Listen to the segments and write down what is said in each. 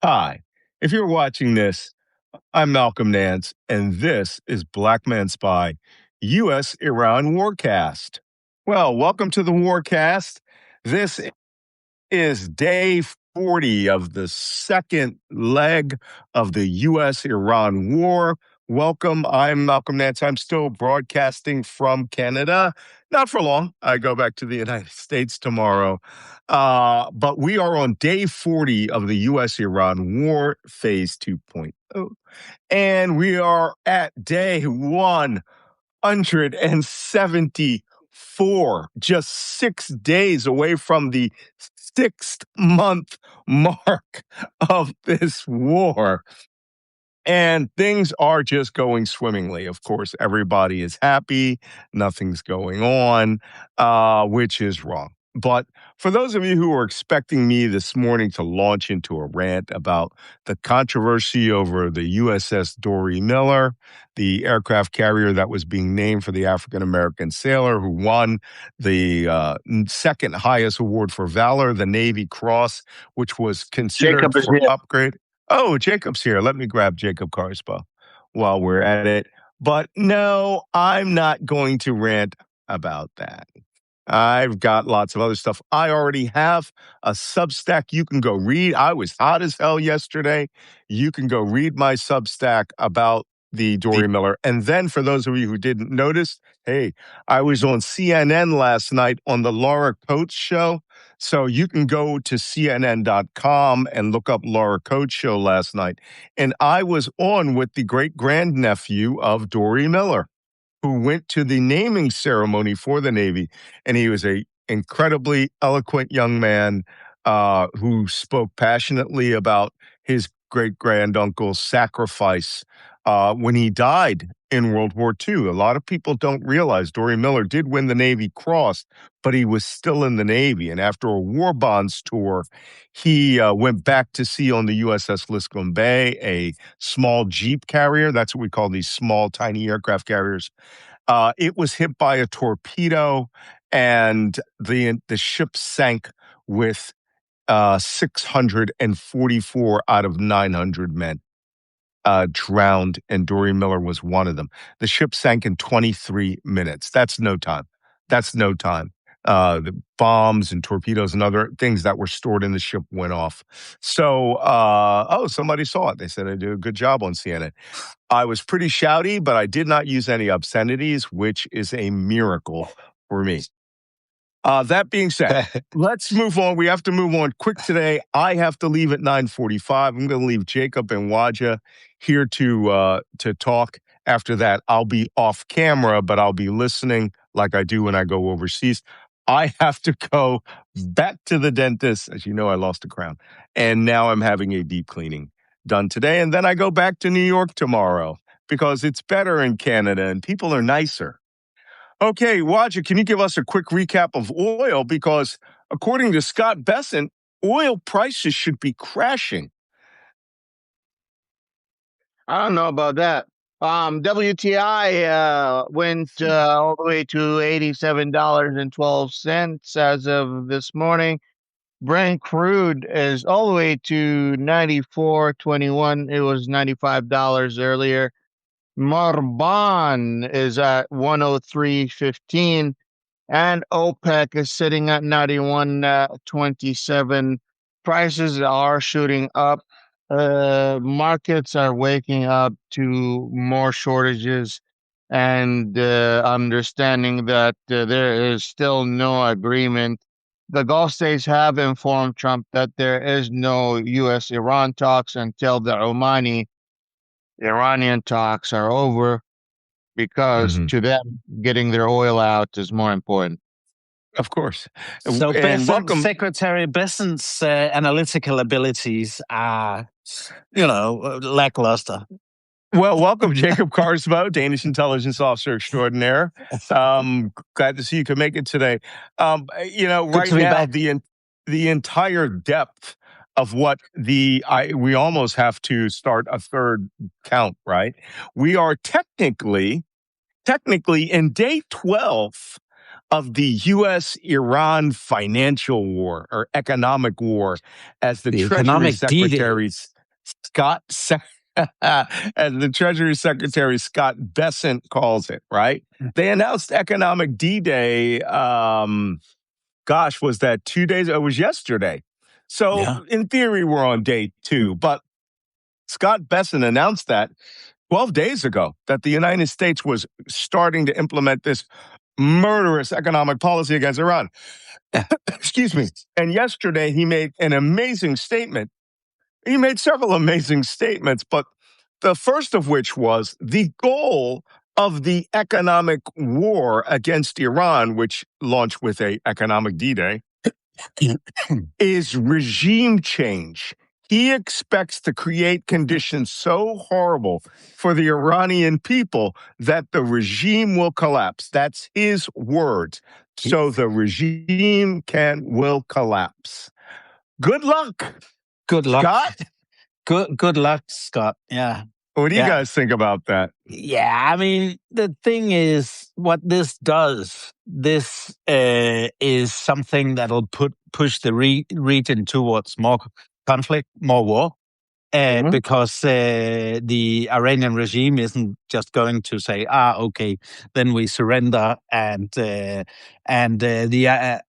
Hi. If you're watching this, I'm Malcolm Nance, and this is Black Man Spy, U.S. Iran Warcast. Well, welcome to the Warcast. This is day 40 of the second leg of the U.S. Iran war. Welcome. I'm Malcolm Nance. I'm still broadcasting from Canada. Not for long. I go back to the United States tomorrow. But we are on day 40 of the U.S. Iran war, phase 2.0. And we are at day 174, just 6 days away from the 6th month mark of this war. And things are just going swimmingly. Of course, everybody is happy. Nothing's going on, which is wrong. But for those of you who are expecting me this morning to launch into a rant about the controversy over the USS Dory Miller, the aircraft carrier that was being named for the African-American sailor who won the second highest award for valor, the Navy Cross, which was considered Jacob is for here. upgrade. Oh, Jacob's here. Let me grab Jacob Carspa while we're at it. But no, I'm not going to rant about that. I've got lots of other stuff. I already have a Substack you can go read. I was hot as hell yesterday. You can go read my Substack about the Dory Miller. And then for those of you who didn't notice, hey, I was on CNN last night on the Laura Coates show. So you can go to CNN.com and look up Laura Coates show last night. And I was on with the great grandnephew of Dory Miller, who went to the naming ceremony for the Navy. And he was a incredibly eloquent young man who spoke passionately about his great-granduncle's sacrifice when he died in World War II. A lot of people don't realize Dory Miller did win the Navy Cross, but he was still in the Navy. And after a war bonds tour, he went back to sea on the USS Liscombe Bay, a small Jeep carrier. That's what we call these small, tiny aircraft carriers. It was hit by a torpedo, and the ship sank with 644 out of 900 men drowned, and Dory Miller was one of them. The ship sank in 23 minutes. That's no time. That's no time. The bombs and torpedoes and other things that were stored in the ship went off. So, somebody saw it. They said I did a good job on CNN. I was pretty shouty, but I did not use any obscenities, which is a miracle for me. That being said, let's move on. We have to move on quick today. I have to leave at 9:45. I'm going to leave Jacob and Wajeeh here to talk. After that, I'll be off camera, but I'll be listening like I do when I go overseas. I have to go back to the dentist. As you know, I lost a crown, and now I'm having a deep cleaning done today. And then I go back to New York tomorrow because it's better in Canada and people are nicer. Okay, Wajeeh, can you give us a quick recap of oil? Because according to Scott Bessent, oil prices should be crashing. I don't know about that. WTI went all the way to $87.12 as of this morning. Brent crude is all the way to $94.21. It was $95 earlier. Marban is at 103.15. And OPEC is sitting at 91.27. Prices are shooting up. Markets are waking up to more shortages and understanding that there is still no agreement. The Gulf states have informed Trump that there is no U.S.-Iran talks until the Omani-Iranian talks are over, because to them, getting their oil out is more important. Of course. So And welcome. Secretary Bessent's analytical abilities are, lackluster. Well, welcome, Jacob Carsbo, Danish intelligence officer extraordinaire. Glad to see you could make it today. Right now, the entire depth of what we almost have to start a third count, right? We are technically in day 12 of the U.S.-Iran financial war or economic war, as the Treasury Secretary's Scott, as the Treasury Secretary Scott Bessent calls it, right? They announced Economic D-Day. Was that 2 days? It was yesterday. Yeah. So in theory, we're on day 2. But Scott Bessent announced that 12 days ago that the United States was starting to implement this murderous economic policy against Iran. Excuse me. And yesterday, he made an amazing statement. He made several amazing statements, but the first of which was the goal of the economic war against Iran, which launched with a economic D-Day, is regime change. He expects to create conditions so horrible for the Iranian people that the regime will collapse. That's his words. So the regime will collapse. Good luck, Good luck. Scott. Good luck, Scott. Yeah. What do you Yeah. guys think about that? Yeah, I mean, the thing is, what this does, this is something that'll push the region towards more conflict, more war. Because the Iranian regime isn't just going to say, okay, then we surrender, and the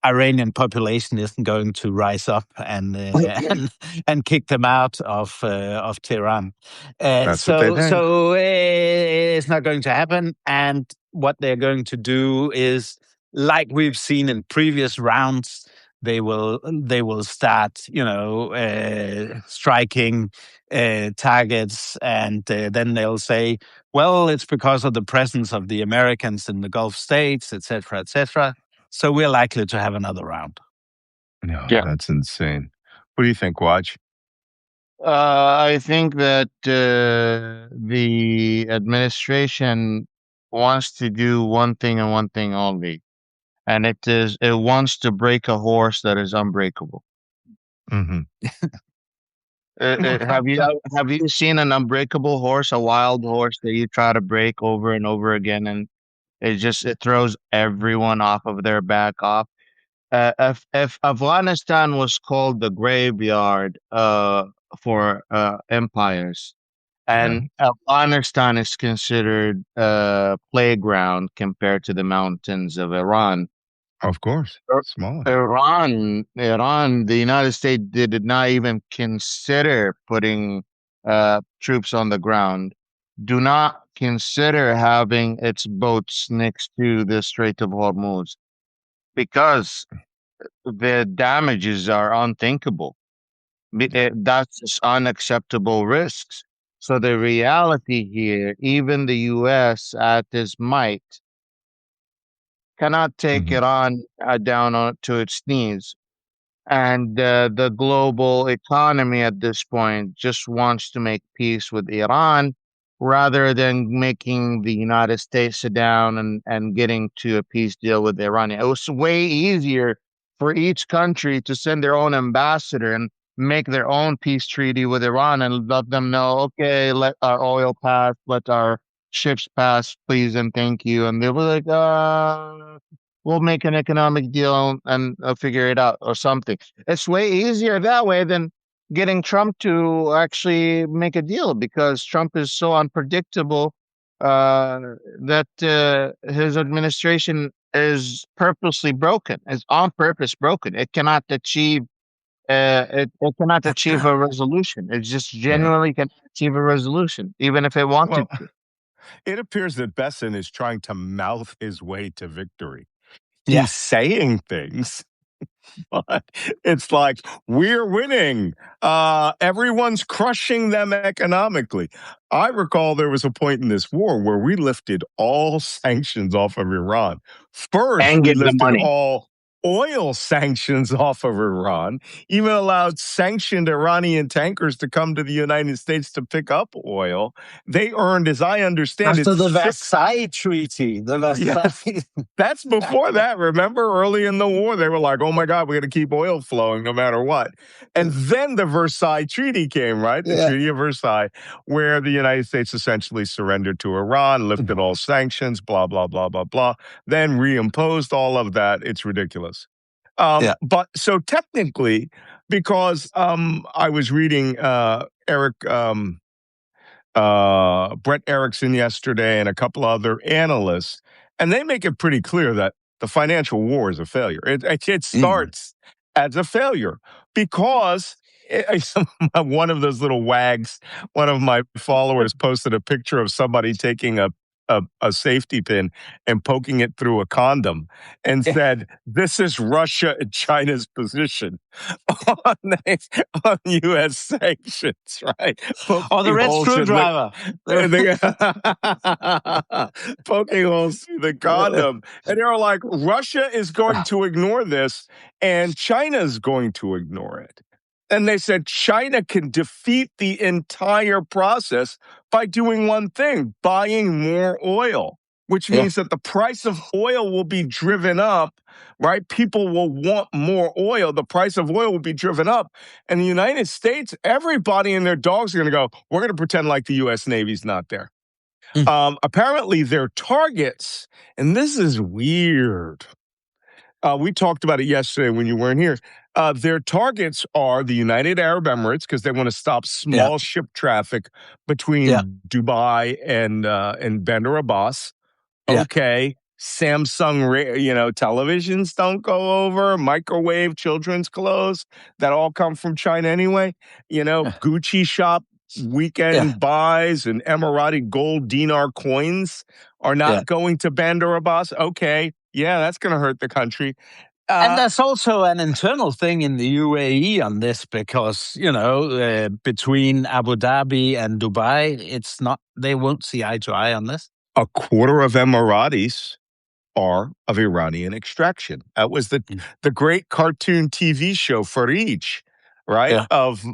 Iranian population isn't going to rise up and kick them out of Tehran. That's what they think. So it's not going to happen, and what they're going to do is, like we've seen in previous rounds, they will start, striking targets, and then they'll say, well, it's because of the presence of the Americans in the Gulf states, etc., etc. So we're likely to have another round. No, Yeah. that's insane. What do you think, Waj? I think that the administration wants to do one thing and one thing only, and it wants to break a horse that is unbreakable. Mm-hmm. Have you seen an unbreakable horse, a wild horse that you try to break over and over again, and it throws everyone off of their back off? If Afghanistan was called the graveyard for empires, and Afghanistan is considered a playground compared to the mountains of Iran. Of course, smaller. Iran, the United States did not even consider putting troops on the ground. Do not consider having its boats next to the Strait of Hormuz because the damages are unthinkable. That's just unacceptable risks. So the reality here, even the U.S. at its might cannot take Iran down to its knees. And the global economy at this point just wants to make peace with Iran rather than making the United States sit down and getting to a peace deal with Iran. It was way easier for each country to send their own ambassador and make their own peace treaty with Iran and let them know, okay, let our oil pass, let our ships pass, please and thank you. And they were like, we'll make an economic deal and figure it out or something. It's way easier that way than getting Trump to actually make a deal because Trump is so unpredictable that his administration is purposely broken. It's on purpose broken. It cannot achieve. It cannot achieve a resolution. It just genuinely cannot achieve a resolution, even if it wanted to. It appears that Besson is trying to mouth his way to victory. Yeah. He's saying things, but it's like, we're winning. Everyone's crushing them economically. I recall there was a point in this war where we lifted all sanctions off of Iran. First, And we give them lifted money. all oil sanctions off of Iran, even allowed sanctioned Iranian tankers to come to the United States to pick up oil. They earned, as I understand After it, the Versailles Treaty. The Versailles. Yes, that's before that. Remember, early in the war, they were like, oh my God, we got to keep oil flowing no matter what. And then the Versailles Treaty came, right? The Treaty of Versailles, where the United States essentially surrendered to Iran, lifted all sanctions, blah, blah, blah, blah, blah, then reimposed all of that. It's ridiculous. But so technically, because I was reading Brett Erickson yesterday and a couple other analysts, and they make it pretty clear that the financial war is a failure. It starts as a failure because one of those little wags, one of my followers posted a picture of somebody taking a safety pin and poking it through a condom and said, "This is Russia and China's position on U.S. sanctions," right? Or the red screwdriver. Poking holes through the condom. And they were like, Russia is going to ignore this and China's going to ignore it. And they said China can defeat the entire process by doing one thing, buying more oil, which means that the price of oil will be driven up, right? People will want more oil. The price of oil will be driven up. And the United States, everybody and their dogs are going to go, we're going to pretend like the U.S. Navy's not there. Apparently, their targets, and this is weird. We talked about it yesterday when you weren't here. Their targets are the United Arab Emirates because they want to stop small ship traffic between Dubai and Bandar Abbas. Okay, Samsung, televisions don't go over. Microwave, children's clothes that all come from China anyway. Gucci shop weekend buys and Emirati gold dinar coins are not going to Bandar Abbas. Okay, that's going to hurt the country. And there's also an internal thing in the UAE on this because, between Abu Dhabi and Dubai, they won't see eye to eye on this. A quarter of Emiratis are of Iranian extraction. That was the great cartoon TV show Farij, right? Yeah. Of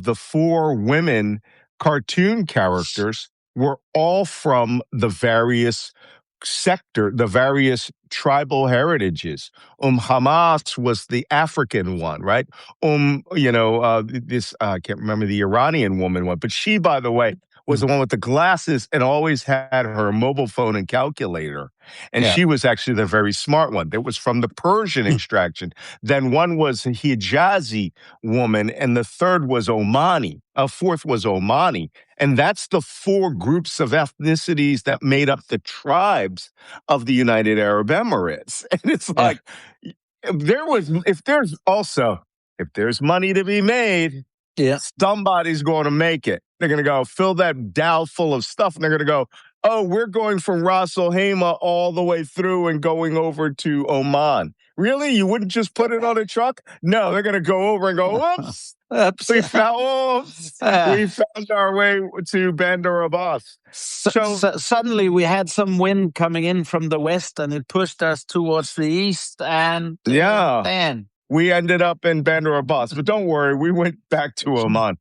the 4 women cartoon characters were all from the various tribal heritages. Hamas was the African one, right? I can't remember the Iranian woman one, but she, by the way, was the one with the glasses and always had her mobile phone and calculator. And she was actually the very smart one. That was from the Persian extraction. Then one was a Hijazi woman, and the third was Omani. A fourth was Omani. And that's the 4 groups of ethnicities that made up the tribes of the United Arab Emirates. And it's like, if there's money to be made, somebody's going to make it. They're going to go fill that Dow full of stuff, and they're going to go, oh, we're going from Ras Al Khaimah all the way through and going over to Oman. Really? You wouldn't just put it on a truck? No, they're going to go over and go, whoops. We found our way to Bandar Abbas. So suddenly we had some wind coming in from the west, and it pushed us towards the east, and then we ended up in Bandar Abbas. But don't worry, we went back to Oman.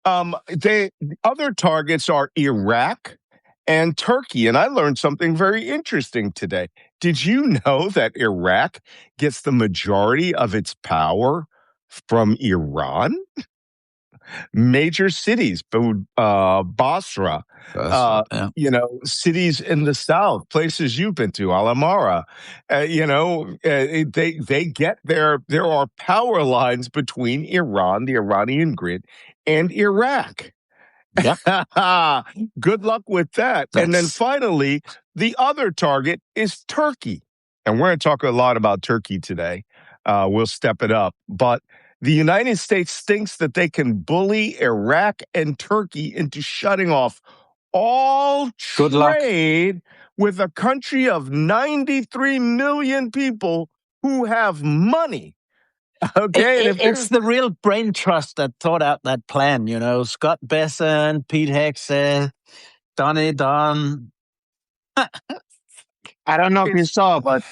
The other targets are Iraq and Turkey. And I learned something very interesting today. Did you know that Iraq gets the majority of its power from Iran? Major cities, Basra, cities in the south, places you've been to, Al-Amara, they get there are power lines between Iran, the Iranian grid, and Iraq. Good luck with that. And then finally, the other target is Turkey. And we're going to talk a lot about Turkey today. We'll step it up. But the United States thinks that they can bully Iraq and Turkey into shutting off all trade with a country of 93 million people who have money. Okay, it's the real brain trust that thought out that plan. Scott Besson, Pete Hegseth, Donnie Don. I don't know if you saw, but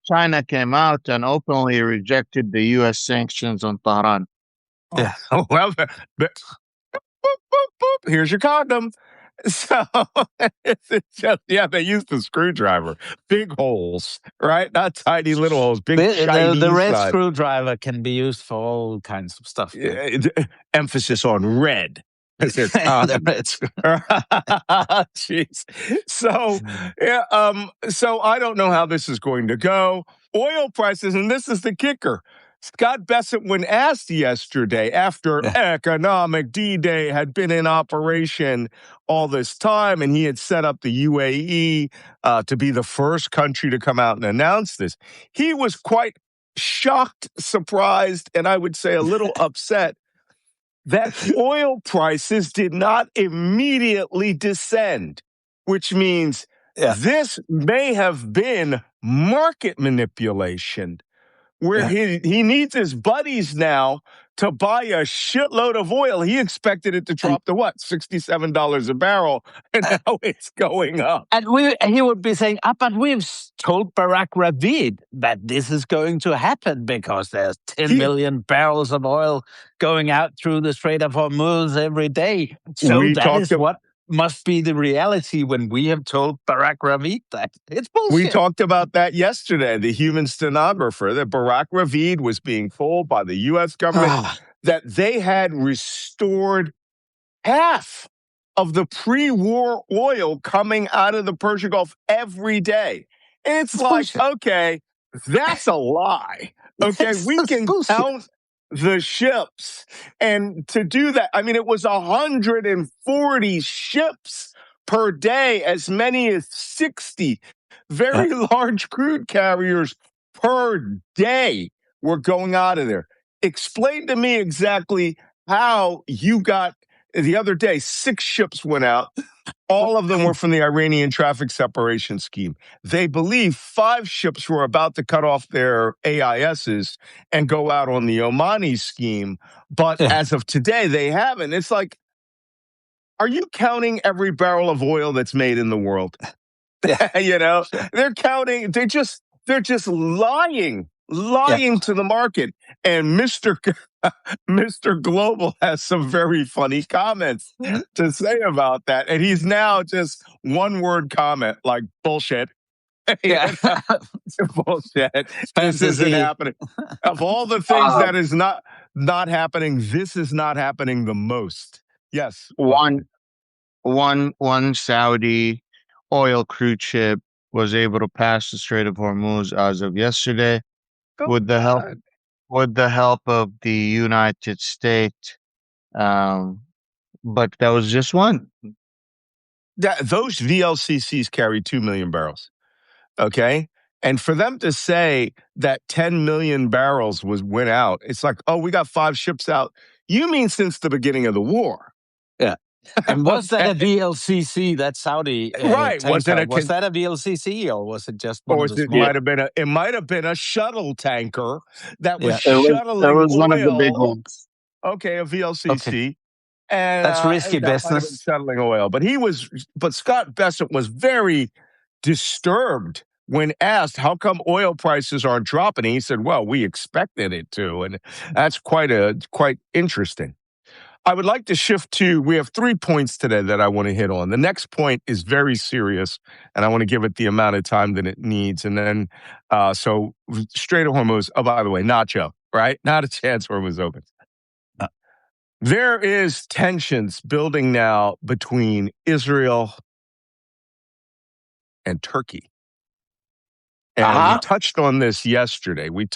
China came out and openly rejected the U.S. sanctions on Tehran. Yeah. Well, here's your condom. So, they used the screwdriver. Big holes, right? Not tiny little holes. Big the red screwdriver can be used for all kinds of stuff. Emphasis on red. The red Jeez. So I don't know how this is going to go. Oil prices, and this is the kicker. Scott Bessent, when asked yesterday, after economic D-Day had been in operation all this time, and he had set up the UAE to be the first country to come out and announce this, he was quite shocked, surprised, and I would say a little upset that oil prices did not immediately descend, which means this may have been market manipulation, where he needs his buddies now to buy a shitload of oil. He expected it to drop to what, $67 a barrel, and now it's going up. And he would be saying, but we've told Barack Ravid that this is going to happen because there's 10 million barrels of oil going out through the Strait of Hormuz every day. So that is what must be the reality when we have told Barack Ravid that. It's bullshit. We talked about that yesterday, the human stenographer, that Barack Ravid was being told by the U.S. government that they had restored half of the pre-war oil coming out of the Persian Gulf every day. And it's like, bullshit. Okay, that's a lie. Okay, we can count the ships. And to do that, I mean, it was 140 ships per day, as many as 60 very large crude carriers per day were going out of there. Explain to me exactly how you got, the other day, 6 ships went out. All of them were from the Iranian traffic separation scheme. They believe 5 ships were about to cut off their AISs and go out on the Omani scheme. But as of today, they haven't. It's like, are you counting every barrel of oil that's made in the world? You know, they're counting, they're just lying to the market. And Mr. Global has some very funny comments to say about that. And he's now just one word comment like bullshit. Bullshit. This isn't happening. Of all the things that is not happening, this is not happening the most. Yes. One Saudi oil crude ship was able to pass the Strait of Hormuz as of yesterday with the help of the United States. But that was just one. Those VLCCs carry 2 million barrels. Okay? And for them to say that 10 million barrels went out, it's like, oh, we got 5 ships out. You mean since the beginning of the war? Yeah. And was that a VLCC, that Saudi right? tanker? Was that a VLCC, or was it just one or of the it small? might have been a shuttle tanker that was shuttling oil. It was one of the big ones. Okay, a VLCC. Okay. And that's risky business. Shuttling oil, but Scott Bessent was very disturbed when asked how come oil prices aren't dropping. He said, "Well, we expected it to," and that's quite interesting. I would like to shift to, we have 3 points today that I want to hit on. The next point is very serious, and I want to give it the amount of time that it needs. And then, so Strait of Hormuz, oh, by the way, Nacho, right? Not a chance Hormuz opens. There is tensions building now between Israel and Turkey. And we touched on this yesterday. But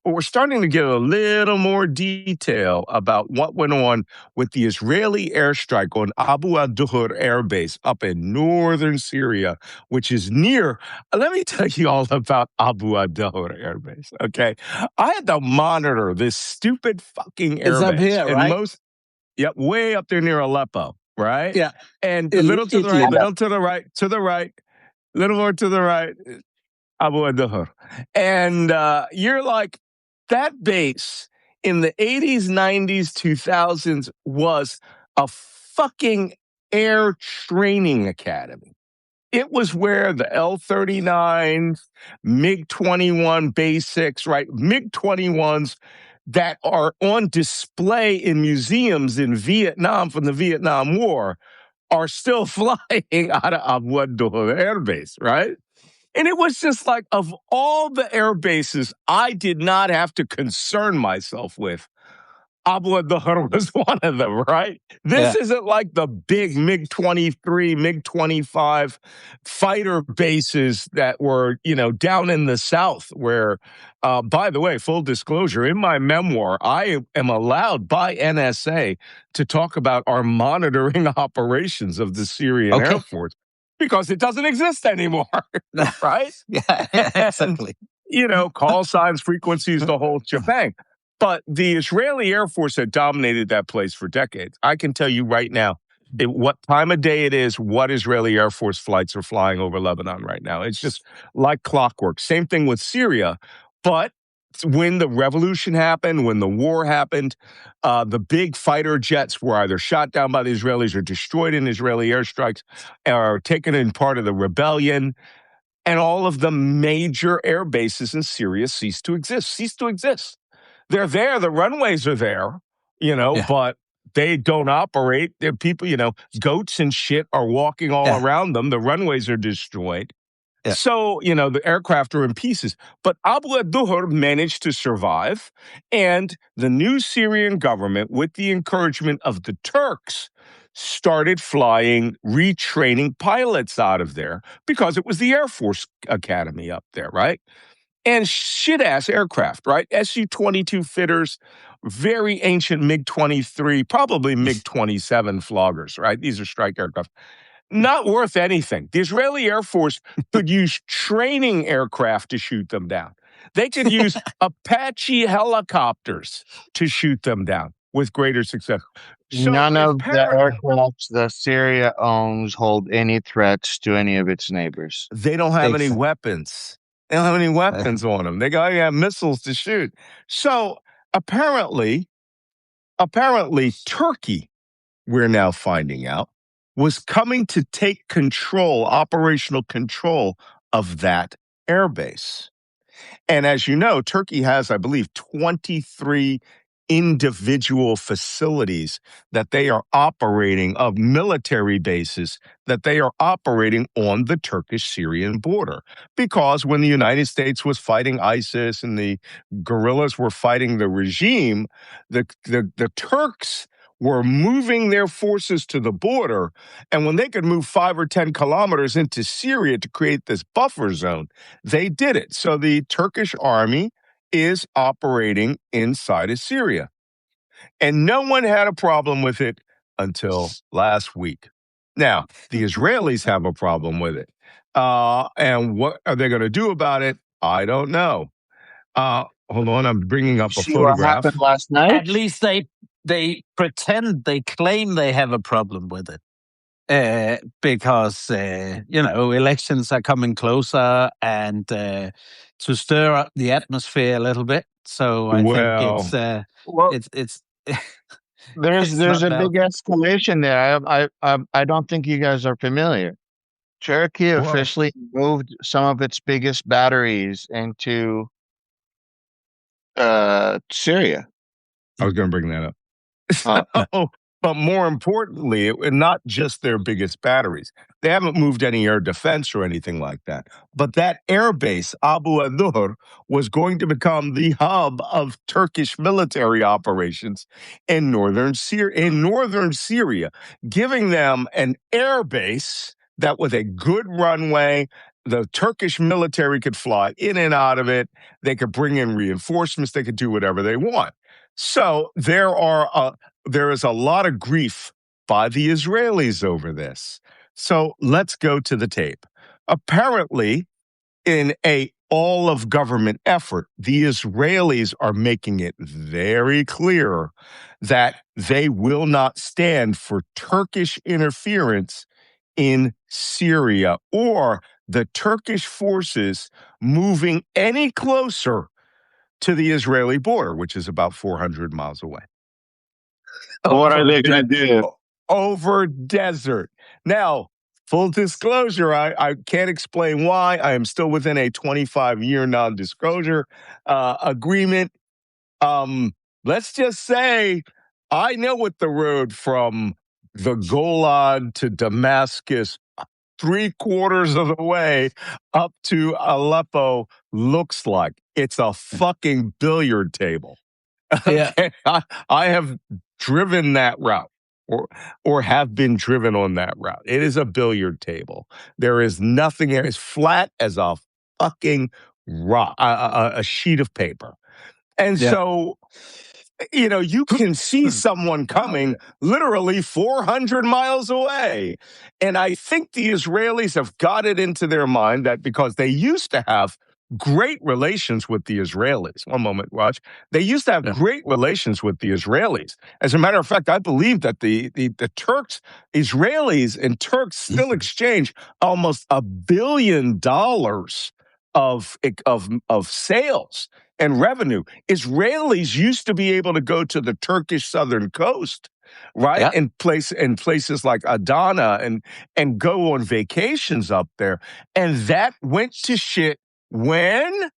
we're starting to get a little more detail about what went on with the Israeli airstrike on Abu ad-Duhur Air Base up in northern Syria, which is near. Let me tell you all about Abu ad-Duhur Air Base, okay? I had to monitor this stupid fucking air base. It's up here, right? Way up there near Aleppo, right? Yeah. And a little to the right, little to the right, little more to the right, Abu ad-Duhur. And you're like, that base in the 80s, 90s, 2000s was a fucking air training academy. It was where the L-39s, MiG-21 basics, right? MiG-21s that are on display in museums in Vietnam from the Vietnam War are still flying out of Abu ad-Duhur Air Base, right? And it was just like, of all the air bases I did not have to concern myself with, Abu Dhahr was one of them, right? This isn't like the big MiG-23, MiG-25 fighter bases that were, down in the South where, by the way, full disclosure, in my memoir, I am allowed by NSA to talk about our monitoring operations of the Syrian Air Force because it doesn't exist anymore, right? Yeah, exactly. Call signs, frequencies, the whole shebang. But the Israeli Air Force had dominated that place for decades. I can tell you right now what time of day it is, what Israeli Air Force flights are flying over Lebanon right now. It's just like clockwork. Same thing with Syria. But when the revolution happened, when the war happened, the big fighter jets were either shot down by the Israelis or destroyed in Israeli airstrikes or taken in part of the rebellion. And all of the major air bases in Syria ceased to exist. They're there, the runways are there, but they don't operate. They're people, goats and shit are walking all around them. The runways are destroyed. Yeah. So, the aircraft are in pieces. But Abu Dhahr managed to survive. And the new Syrian government, with the encouragement of the Turks, started flying, retraining pilots out of there because it was the Air Force Academy up there, right? And shit-ass aircraft, right? Su-22 fitters, very ancient MiG-23, probably MiG-27 floggers, right? These are strike aircraft. Not worth anything. The Israeli Air Force could use training aircraft to shoot them down. They could use Apache helicopters to shoot them down with greater success. So None of the aircrafts that Syria owns hold any threats to any of its neighbors. They don't have any weapons. They don't have any weapons on them. They got missiles to shoot. So apparently, Turkey, we're now finding out, was coming to take operational control of that airbase. And as you know, Turkey has, I believe, 23 individual facilities that they are operating of military bases that they are operating on the Turkish-Syrian border. Because when the United States was fighting ISIS and the guerrillas were fighting the regime, the Turks were moving their forces to the border. And when they could move 5 or 10 kilometers into Syria to create this buffer zone, they did it. So the Turkish army is operating inside of Syria. And no one had a problem with it until last week. Now, the Israelis have a problem with it. And what are they going to do about it? I don't know. Hold on, I'm bringing up a photograph. What happened last night? At least they claim they have a problem with it. Because, elections are coming closer and to stir up the atmosphere a little bit. So I think it's there's a big escalation there. I don't think you guys are familiar. Turkey officially moved some of its biggest batteries into Syria. I was going to bring that up. But more importantly, not just their biggest batteries. They haven't moved any air defense or anything like that. But that air base, Abu Dhahr, was going to become the hub of Turkish military operations in northern Syria, giving them an air base that with a good runway, the Turkish military could fly in and out of it. They could bring in reinforcements. They could do whatever they want. So there is a lot of grief by the Israelis over this. So let's go to the tape. Apparently, in a all-of-government effort, the Israelis are making it very clear that they will not stand for Turkish interference in Syria or the Turkish forces moving any closer to the Israeli border, which is about 400 miles away. What are they going to do? Over desert. Now, full disclosure, I can't explain why. I am still within a 25-year non-disclosure agreement. Let's just say I know what the road from the Golan to Damascus, 3/4 of the way up to Aleppo looks like. It's a fucking billiard table. Yeah. Okay, I have driven that route, or have been driven on that route. It is a billiard table. There is nothing there. It's flat as a fucking rock, a sheet of paper. And Yeah. so, you can see someone coming literally 400 miles away. And I think the Israelis have got it into their mind that because they used to have great relations with the Israelis. One moment, watch. They used to have Yeah. great relations with the Israelis. As a matter of fact, I believe that the Turks, Israelis and Turks still exchange almost $1 billion of sales and revenue. Israelis used to be able to go to the Turkish southern coast, right? Yeah. And places like Adana and go on vacations up there. And that went to shit when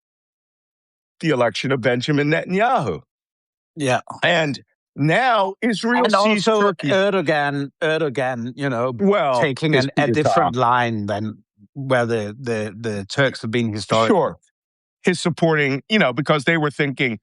the election of Benjamin Netanyahu. Yeah. And now Israel And sees also Turkey. Erdogan, Well, taking his a coup different d'etat. line than where the Turks have been historically. Sure. His supporting, because they were thinking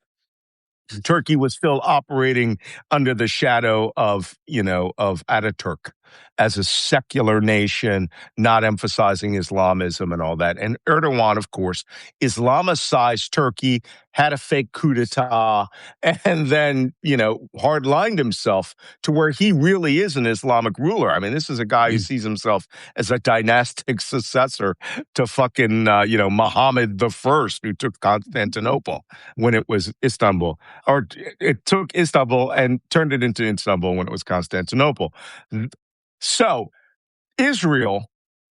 Turkey was still operating under the shadow of Ataturk as a secular nation, not emphasizing Islamism and all that. And Erdogan, of course, Islamicized Turkey, had a fake coup d'etat, and then, hardlined himself to where he really is an Islamic ruler. I mean, this is a guy who sees himself as a dynastic successor to fucking, Muhammad the First, who took Constantinople when it was Istanbul, or it took Istanbul and turned it into Istanbul when it was Constantinople. So Israel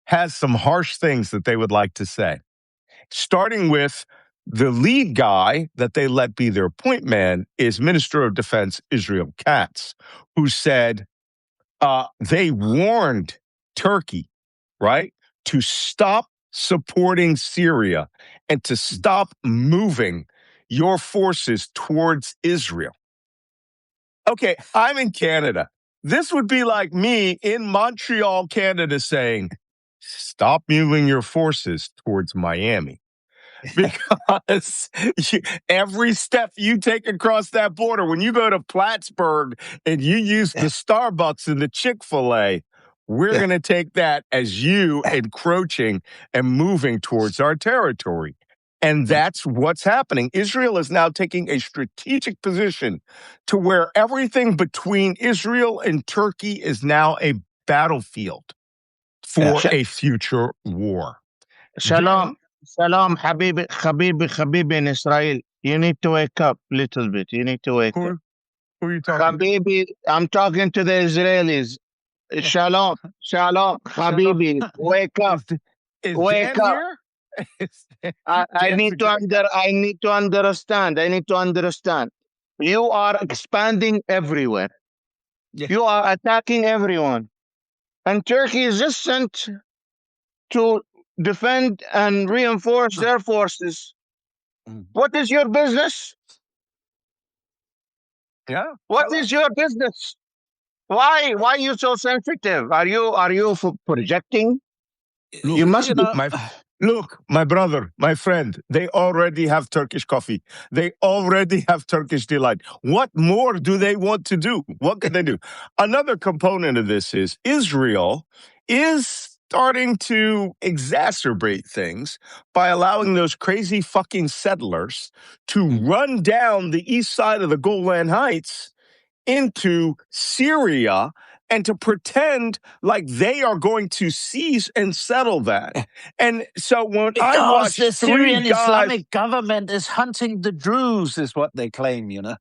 has some harsh things that they would like to say, starting with the lead guy that they let be their point man is Minister of Defense Israel Katz, who said they warned Turkey, right, to stop supporting Syria and to stop moving your forces towards Israel. Okay, I'm in Canada. This would be like me in Montreal, Canada, saying, stop moving your forces towards Miami. Because every step you take across that border, when you go to Plattsburgh and you use the Starbucks and the Chick-fil-A, we're going to take that as you encroaching and moving towards our territory. And that's what's happening. Israel is now taking a strategic position to where everything between Israel and Turkey is now a battlefield for a future war. Shalom, shalom, Habibi in Israel. You need to wake up a little bit. You need to wake up. Who are you talking to? Habibi, I'm talking to the Israelis. Shalom, Habibi, wake up, Is wake Dan up. here? I need to understand. I need to understand. You are expanding everywhere. Yeah. You are attacking everyone. And Turkey is just sent to defend and reinforce their forces. What is your business? Yeah. What is your business? Why are you so sensitive? Are you projecting? You must be. Look, my brother, my friend, they already have Turkish coffee. They already have Turkish delight. What more do they want to do? What can they do? Another component of this is Israel is starting to exacerbate things by allowing those crazy fucking settlers to run down the east side of the Golan Heights into Syria and to pretend like they are going to seize and settle that. And so when I Because watch the Syrian guys, Islamic government is hunting the Druze, is what they claim, the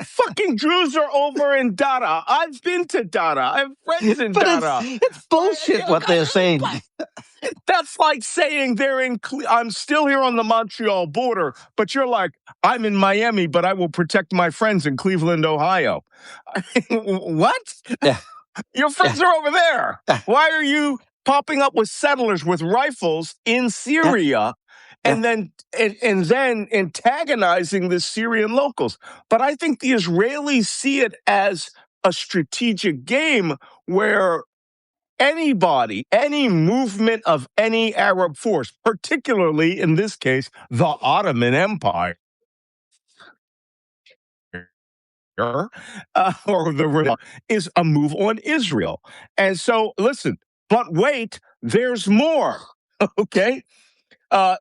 fucking Druze are over in Dara. I've been to Dara. I have friends in But Dara. it's bullshit what they're saying. That's like saying they're in. I'm still here on the Montreal border, but you're like, I'm in Miami, but I will protect my friends in Cleveland, Ohio. What? Yeah. Your friends are over there. Why are you popping up with settlers with rifles in Syria and then antagonizing the Syrian locals? But I think the Israelis see it as a strategic game where anybody, any movement of any Arab force, particularly in this case, the Ottoman Empire, or the is a move on Israel. And so, listen, but wait, there's more. Okay.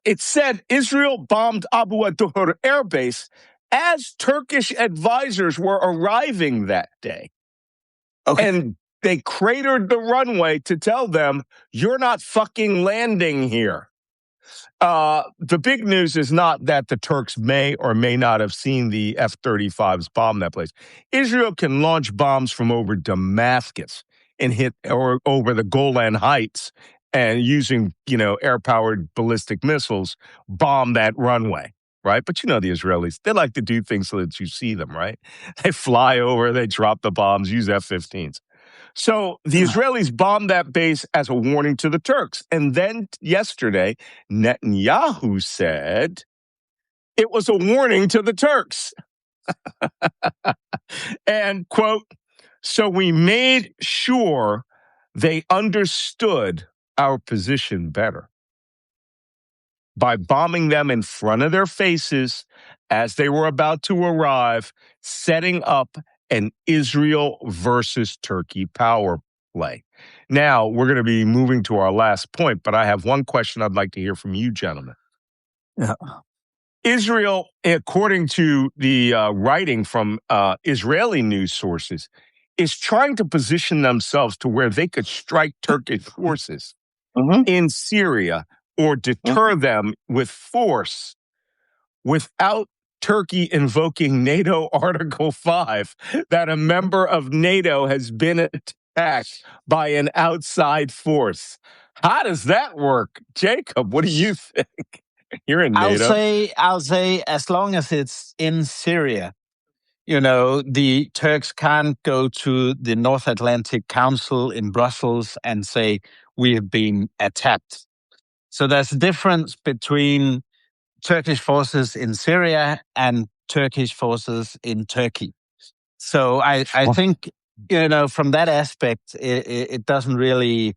It said Israel bombed Abu Adur Air Base as Turkish advisors were arriving that day. Okay. And they cratered the runway to tell them, you're not fucking landing here. The big news is not that the Turks may or may not have seen the F-35s bomb that place. Israel can launch bombs from over Damascus and hit or over the Golan Heights and using, air-powered ballistic missiles, bomb that runway, right? But the Israelis, they like to do things so that you see them, right? They fly over, they drop the bombs, use F-15s. So the Israelis bombed that base as a warning to the Turks. And then yesterday, Netanyahu said it was a warning to the Turks. And, quote, so we made sure they understood our position better by bombing them in front of their faces as they were about to arrive, setting up an Israel versus Turkey power play. Now, we're going to be moving to our last point, but I have one question I'd like to hear from you, gentlemen. Yeah. Israel, according to the writing from Israeli news sources, is trying to position themselves to where they could strike Turkish forces in Syria or deter them with force without Turkey invoking NATO Article 5, that a member of NATO has been attacked by an outside force. How does that work? Jacob, what do you think? You're in NATO. I'll say as long as it's in Syria, the Turks can't go to the North Atlantic Council in Brussels and say, we have been attacked. So there's a difference between Turkish forces in Syria and Turkish forces in Turkey. So I think, from that aspect, it doesn't really.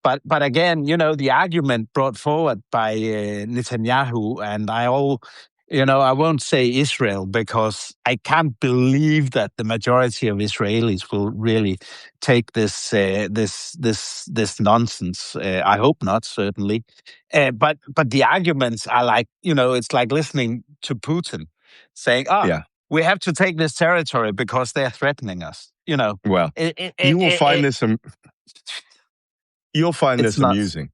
But again, the argument brought forward by Netanyahu, and I won't say Israel because I can't believe that the majority of Israelis will really take this nonsense. I hope not, certainly. But the arguments are like, it's like listening to Putin saying, we have to take this territory because they're threatening us. Well, you will find this. You'll find this amusing.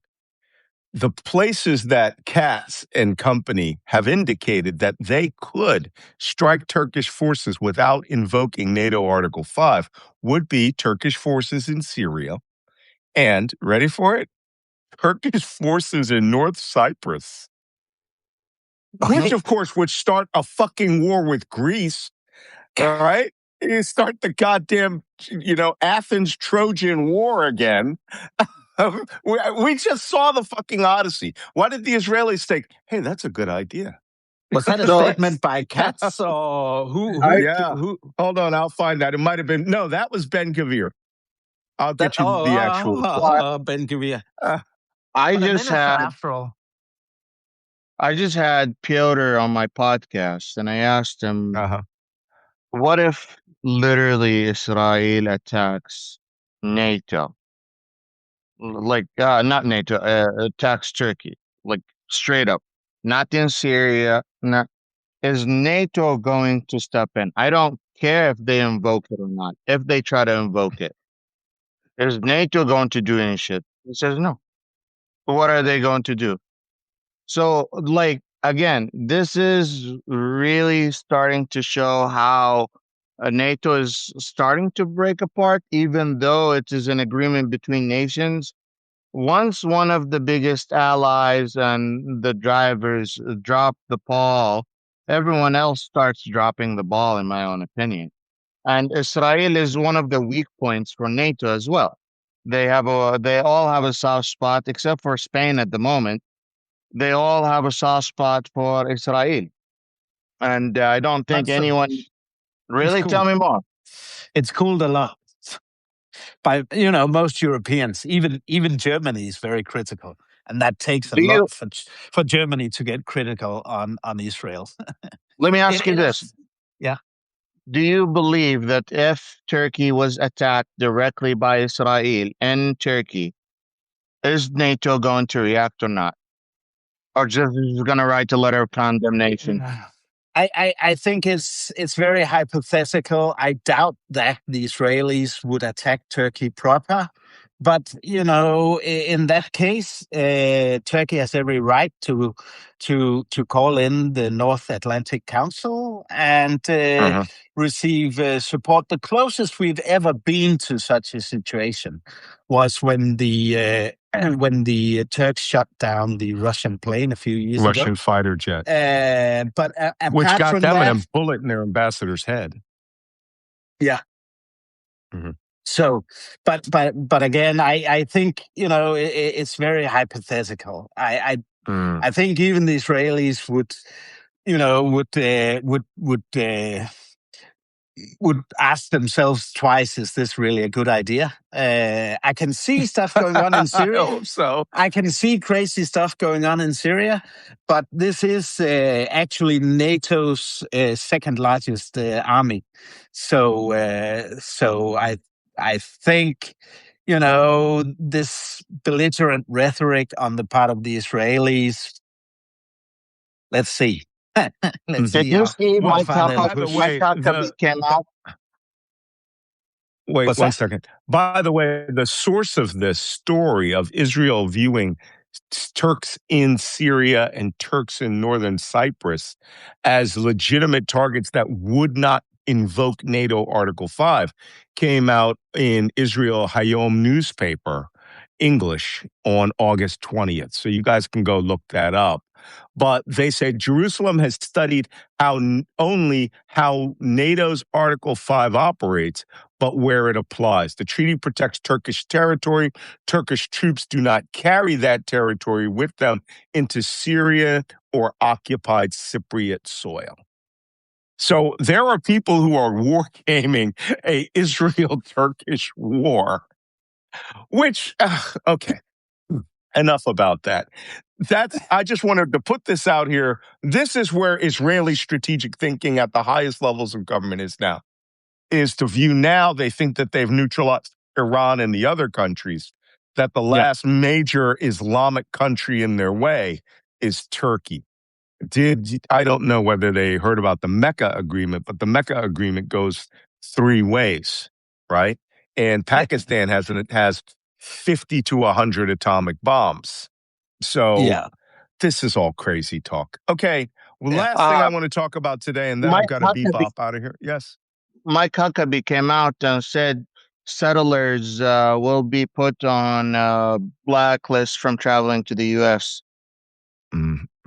The places that Katz and company have indicated that they could strike Turkish forces without invoking NATO Article 5 would be Turkish forces in Syria and, ready for it, Turkish forces in North Cyprus, which, of course, would start a fucking war with Greece, all right? You start the goddamn, Athens Trojan War again. We just saw the fucking Odyssey. Why did the Israelis think, hey, that's a good idea? Was that a statement by Katz or who? Who? Hold on, I'll find that. It might have been, no, that was Ben Gvir. I'll get you the actual. Ben Gvir. I just had Piotr on my podcast, and I asked him, what if literally Israel attacks NATO? Like, not NATO, attacks Turkey, like straight up, not in Syria. Is NATO going to step in? I don't care if they invoke it or not. If they try to invoke it, is NATO going to do any shit? He says no. What are they going to do? So, like, again, this is really starting to show how NATO is starting to break apart, even though it is an agreement between nations. Once one of the biggest allies and the drivers drop the ball, everyone else starts dropping the ball, in my own opinion. And Israel is one of the weak points for NATO as well. They all have a soft spot, except for Spain at the moment. They all have a soft spot for Israel. And I don't think anyone really cool. Tell me more. It's cooled a lot. By most Europeans, even Germany is very critical, and that takes a lot for Germany to get critical on Israel. Let me ask you this. Yeah. Do you believe that if Turkey was attacked directly by Israel in Turkey, is NATO going to react or not? Or just going to write a letter of condemnation? I think it's very hypothetical. I doubt that the Israelis would attack Turkey proper. But in that case, Turkey has every right to call in the North Atlantic Council and receive support. The closest we've ever been to such a situation was when the Turks shut down the Russian plane a few years ago. Russian fighter jet, But which apart got from them that, in a bullet in their ambassador's head. yeah. Mhm. So, but again, I think it's very hypothetical. I think even the Israelis would ask themselves twice: is this really a good idea? I can see stuff going on in Syria. I hope so. I can see crazy stuff going on in Syria, but this is actually NATO's second largest army. So I think this belligerent rhetoric on the part of the Israelis. Let's see. Let's Did see you how see Well, far they'll by the push. way, Mike Huckabee came out? wait What's one that? second. By the way, the source of this story of Israel viewing Turks in Syria and Turks in northern Cyprus as legitimate targets that would not invoke NATO Article 5 came out in Israel Hayom newspaper, English, on August 20th. So you guys can go look that up. But they said Jerusalem has studied only how NATO's Article 5 operates, but where it applies. The treaty protects Turkish territory. Turkish troops do not carry that territory with them into Syria or occupied Cypriot soil. So there are people who are wargaming a Israel-Turkish war, which, okay, enough about that. I just wanted to put this out here. This is where Israeli strategic thinking at the highest levels of government is now. Is to view now, they think that they've neutralized Iran and the other countries, that the last major Islamic country in their way is Turkey. I don't know whether they heard about the Mecca agreement, but the Mecca agreement goes three ways, right? And Pakistan has 50 to 100 atomic bombs. So this is all crazy talk. Okay, well, last thing I want to talk about today, and then I've got to bebop out of here. Yes. Mike Huckabee came out and said settlers will be put on blacklist from traveling to the U.S.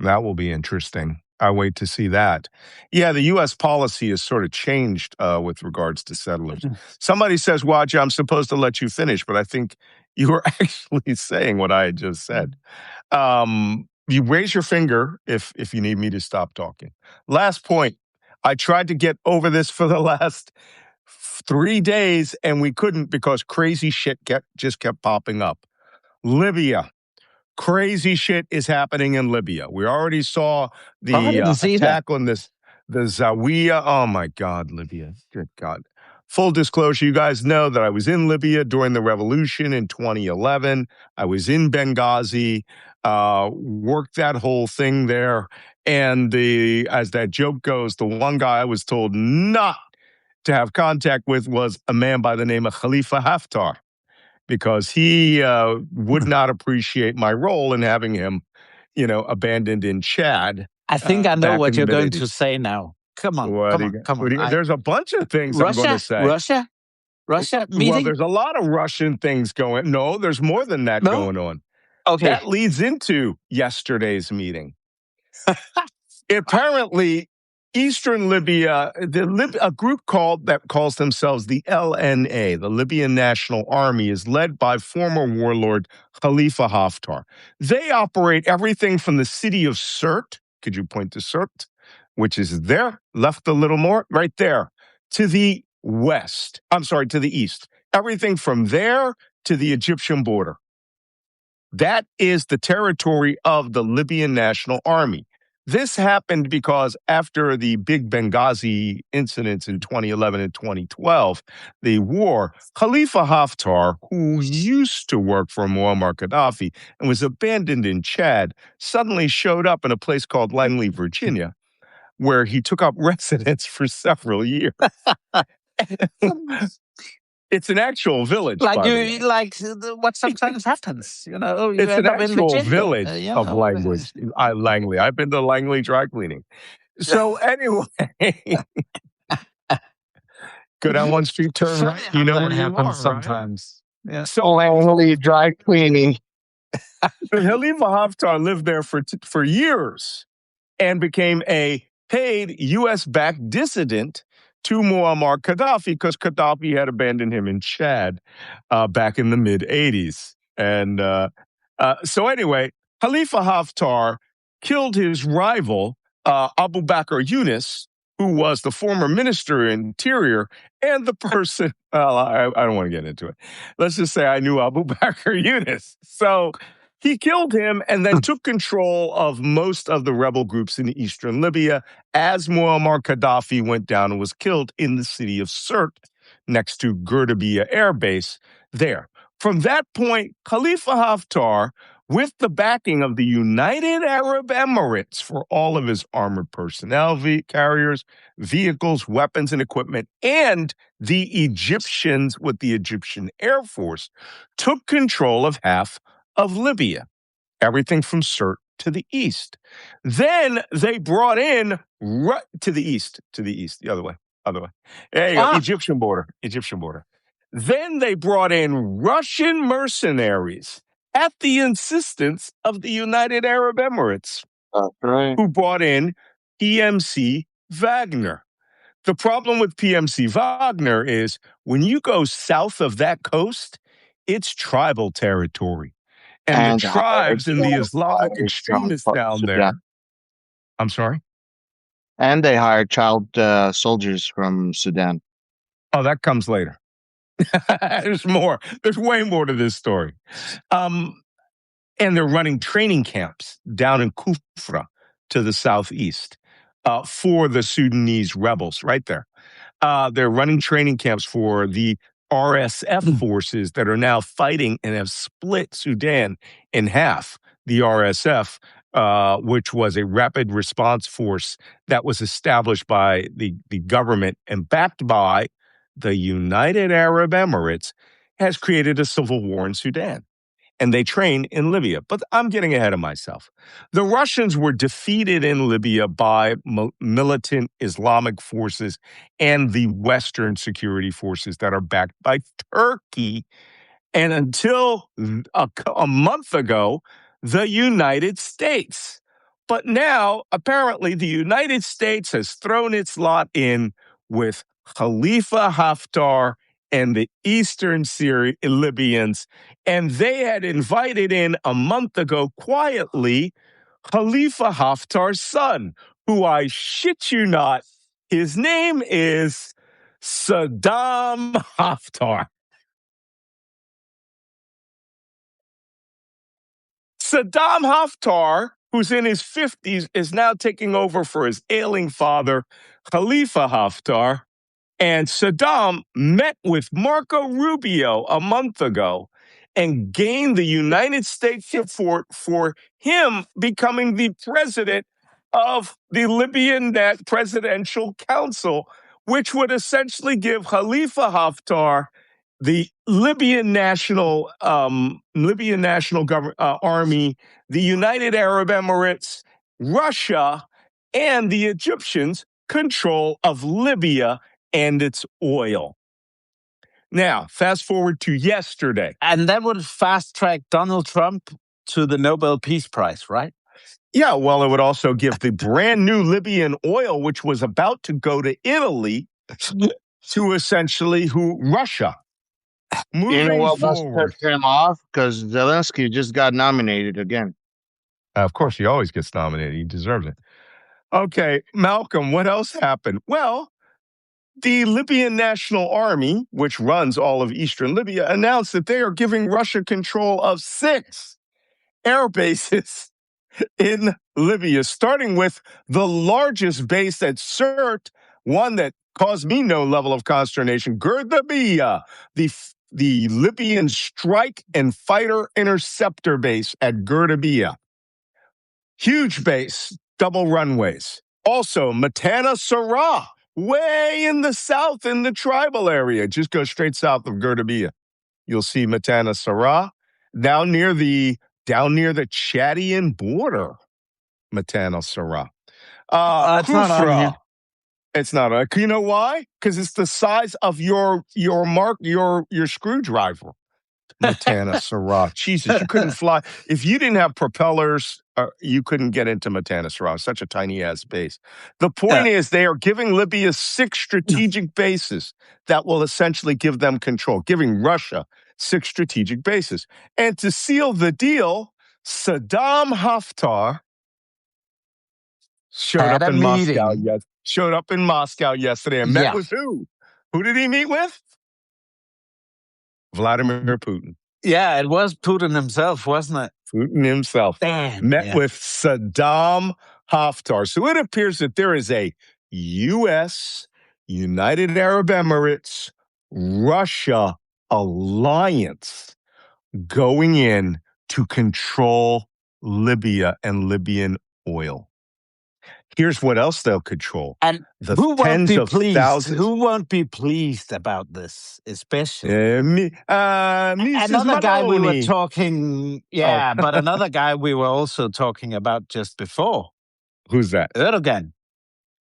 That will be interesting. I wait to see that. Yeah, the U.S. policy has sort of changed with regards to settlers. Somebody says, Wajeeh, I'm supposed to let you finish, but I think you were actually saying what I had just said. You raise your finger if you need me to stop talking. Last point. I tried to get over this for the last 3 days, and we couldn't because crazy shit just kept popping up. Libya. Crazy shit is happening in Libya. We already saw the attack on the Zawiya. Oh my God, Libya. Good God. Full disclosure, you guys know that I was in Libya during the revolution in 2011. I was in Benghazi, worked that whole thing there. And as that joke goes, the one guy I was told not to have contact with was a man by the name of Khalifa Haftar, because he would not appreciate my role in having him, abandoned in Chad. I think I know back what in you're the going to mid-80s. say now. Come on. There's a bunch of things I'm going to say. Russia meeting? Well, there's a lot of Russian things going. No, there's more than that going on. Okay. That leads into yesterday's meeting. Apparently, Eastern Libya, a group that calls themselves the LNA, the Libyan National Army, is led by former warlord Khalifa Haftar. They operate everything from the city of Sirte, could you point to Sirte, which is there, left a little more, right there, to the west. I'm sorry, to the east. Everything from there to the Egyptian border. That is the territory of the Libyan National Army. This happened because after the big Benghazi incidents in 2011 and 2012, the war, Khalifa Haftar, who used to work for Muammar Gaddafi and was abandoned in Chad, suddenly showed up in a place called Langley, Virginia, where he took up residence for several years. It's an actual village, Like by the way. what sometimes happens, you It's an end up in actual Virginia. village of Langley. I've been to Langley dry cleaning. So anyway, go down one street, turn right. You know that where you happens are, sometimes. Right? Yeah. So Langley dry cleaning. Khalifa Haftar lived there for years and became a paid U.S.-backed dissident to Muammar Gaddafi because Gaddafi had abandoned him in Chad back in the mid-'80s. And so anyway, Khalifa Haftar killed his rival, Abu Bakr Yunus, who was the former minister of interior and the person, well, I don't want to get into it. Let's just say I knew Abu Bakr Yunus. So he killed him and then took control of most of the rebel groups in eastern Libya as Muammar Gaddafi went down and was killed in the city of Sirte next to Gurdabiya Air Base there. From that point, Khalifa Haftar, with the backing of the United Arab Emirates for all of his armored personnel carriers, vehicles, weapons, and equipment, and the Egyptians with the Egyptian Air Force, took control of half of Libya, everything from Sirte to the east. Then they brought in to the east, the other way. There you go, Egyptian border. Then they brought in Russian mercenaries at the insistence of the United Arab Emirates, who brought in PMC Wagner. The problem with PMC Wagner is when you go south of that coast, it's tribal territory. And the tribes and the Islamic extremists down there. I'm sorry? And they hired child soldiers from Sudan. Oh, that comes later. There's more. There's way more to this story. And they're running training camps down in Kufra to the southeast for the Sudanese rebels right there. They're running training camps for the RSF forces that are now fighting and have split Sudan in half. The RSF, which was a rapid response force that was established by the government and backed by the United Arab Emirates, has created a civil war in Sudan. And they train in Libya. But I'm getting ahead of myself. The Russians were defeated in Libya by militant Islamic forces and the Western security forces that are backed by Turkey. And until a month ago, the United States. But now, apparently, the United States has thrown its lot in with Khalifa Haftar and the Eastern Libyans, and they had invited in a month ago quietly Khalifa Haftar's son, who I shit you not, his name is Saddam Haftar. Saddam Haftar, who's in his 50s, is now taking over for his ailing father, Khalifa Haftar. And Saddam met with Marco Rubio a month ago and gained the United States support for him becoming the president of the Libyan Presidential Council, which would essentially give Khalifa Haftar the Libyan National Army, the United Arab Emirates, Russia, and the Egyptians control of Libya and its oil. Now, fast forward to yesterday. And that would fast track Donald Trump to the Nobel Peace Prize, right? Yeah, well, it would also give the brand new Libyan oil, which was about to go to Italy, to essentially Russia. Moving you know what forward. must piss him off? Because Zelensky just got nominated again. Of course, he always gets nominated. He deserves it. Okay, Malcolm, what else happened? Well, the Libyan National Army, which runs all of eastern Libya, announced that they are giving Russia control of 6 air bases in Libya, starting with the largest base at Sirte, one that caused me no level of consternation, Gurdabiya, the Libyan strike and fighter interceptor base at Gurdabiya. Huge base, double runways. Also, Matana Sarah, way in the south in the tribal area. Just go straight south of Gurdabiya. You'll see Matana Sarah down near the Chadian border. Matana Sarah. It's not on here. Kufra. It's not. You know why? Because it's the size of your screwdriver. Matana Sarah. Jesus, you couldn't fly. If you didn't have propellers, you couldn't get into Matana Sarah. Such a tiny ass base. The point is, they are giving Libya 6 strategic bases that will essentially give them control, giving Russia 6 strategic bases. And to seal the deal, Saddam Haftar showed up in Moscow yesterday and met with who? Who did he meet with? Vladimir Putin. Yeah, it was Putin himself, wasn't it? Putin himself. Met with Saddam Haftar. So it appears that there is a U.S., United Arab Emirates, Russia alliance going in to control Libya and Libyan oil. Here's what else they'll control. And the who won't be pleased? Thousands. Who won't be pleased about this, especially? Another guy we were talking, but another guy we were also talking about just before. Who's that? Erdogan,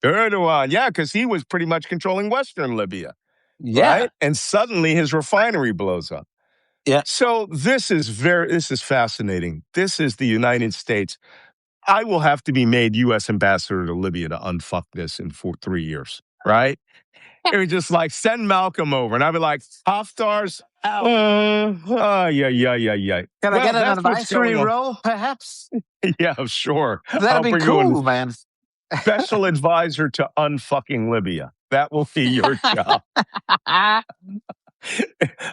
yeah, because he was pretty much controlling Western Libya. Yeah. Right? And suddenly his refinery blows up. Yeah. So this is fascinating. This is the United States. I will have to be made U.S. ambassador to Libya to unfuck this in 3 years, right? It was just like, send Malcolm over. And I'd be like, Haftar's out. Yeah. Can I get an advisory role, perhaps? Yeah, sure. That'd be cool, man. Special advisor to unfucking Libya. That will be your job.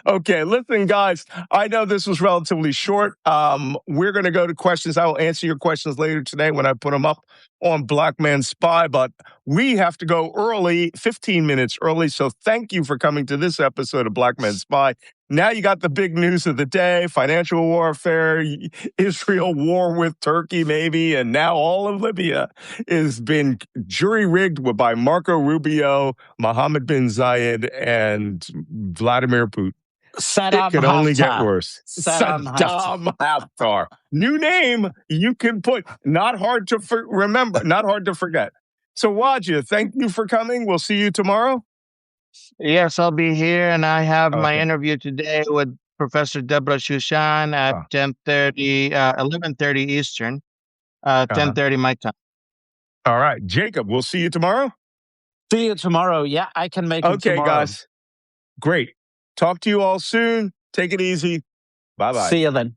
Okay, listen, guys, I know this was relatively short. We're going to go to questions. I will answer your questions later today when I put them up on Black Man Spy, but we have to go early, 15 minutes early. So thank you for coming to this episode of Black Man Spy. Now you got the big news of the day, financial warfare, Israel war with Turkey maybe, and now all of Libya has been jury-rigged by Marco Rubio, Mohammed bin Zayed, and Vladimir Putin. It could only get worse. Saddam Haftar. New name you can put. Not hard to remember, not hard to forget. So Wajeeh, thank you for coming. We'll see you tomorrow. Yes, I'll be here, and I have my interview today with Professor Deborah Shushan at 11:30 Eastern, 10:30 my time. All right, Jacob, we'll see you tomorrow. See you tomorrow. Yeah, I can make it tomorrow. Okay, guys. Great. Talk to you all soon. Take it easy. Bye-bye. See you then.